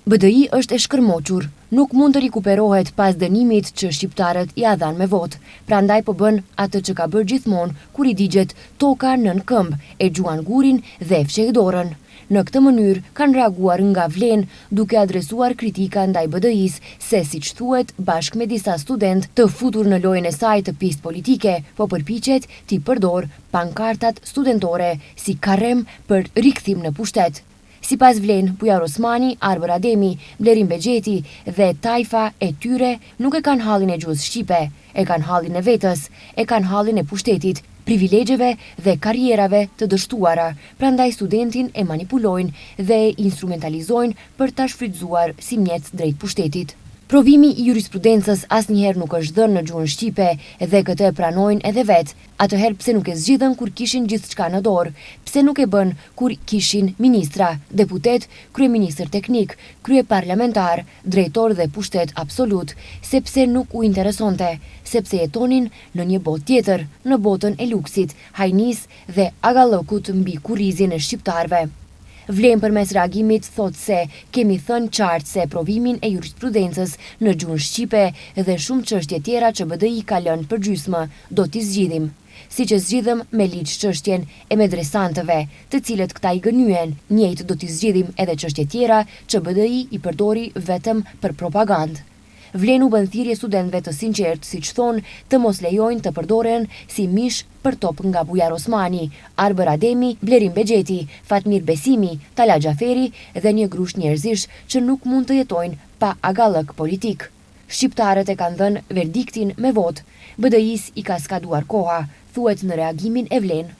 BDI është e shkërmoqur, nuk mund të rikuperohet pas dënimit që shqiptarët ja dhanë me votë, prandaj po bën atë që ka bërë gjithmonë kur i digjet toka nën këmbë, e gjuan gurin dhe e fsheh dorën. Në këtë mënyrë kanë reaguar nga Vlen duke adresuar kritika ndaj BDI-s se siç thuhet bashkë me disa studentë të futur në lojën e saj të pistë politike, po përpiqet t'i përdor pankartat studentore si karrem për rikthim në pushtet. Sipas Vlen, Bujar Osmani, Arber Ademi, Blerim Bexheti dhe tajfa e tyre nuk e kanë hallin e gjuhës shqipe, e kanë hallin e vetës, e kanë hallin e pushtetit, privilegjeve dhe karrierave të dështuara, prandaj studentin e manipulojnë dhe e instrumentalizojnë për ta shfrytzuar si mjet drejt pushtetit. Provimi i jurisprudencës asnjëherë nuk është dhënë në gjuhën shqipe dhe këtë e pranojnë edhe vetë. Atëherë pse nuk e zgjidhen kur kishin gjithçka në dorë? Pse nuk e bën kur kishin ministra, deputet, kryeministër teknik, kryeparlamentar, drejtor dhe pushtet absolut? Sepse nuk u interesonte, sepse jetonin në një botë tjetër, në botën e luksit, hajnis dhe agallëkut mbi kurrizin e shqiptarëve. Vlen përmes reagimit thot se kemi thënë qartë se provimin e jurisprudencës në gjuhën shqipe dhe shumë çështje tjera që BDI ka lënë për gjysmë do t'i zgjidhim. Siç e zgjidhëm me ligj çështjen e medresantëve, të cilët këta i gënyen, njëjtë do t'i zgjidhim edhe çështje tjera që BDI i përdori vetëm për propagandë. Vlen u bën thirrje studentëve të sinqertë, siç thonë, të mos lejojnë të përdoren si mish për top nga Bujar Osmani, Arber Ademi, Blerim Bexheti, Fatmir Besimi, Tala Xhaferi dhe një grush njerëzish që nuk mund të jetojnë pa agallëk politik. Shqiptarët e kanë dhënë verdiktin me votë, BDI-s i ka skaduar koha, thuhet në reagimin e Vlen.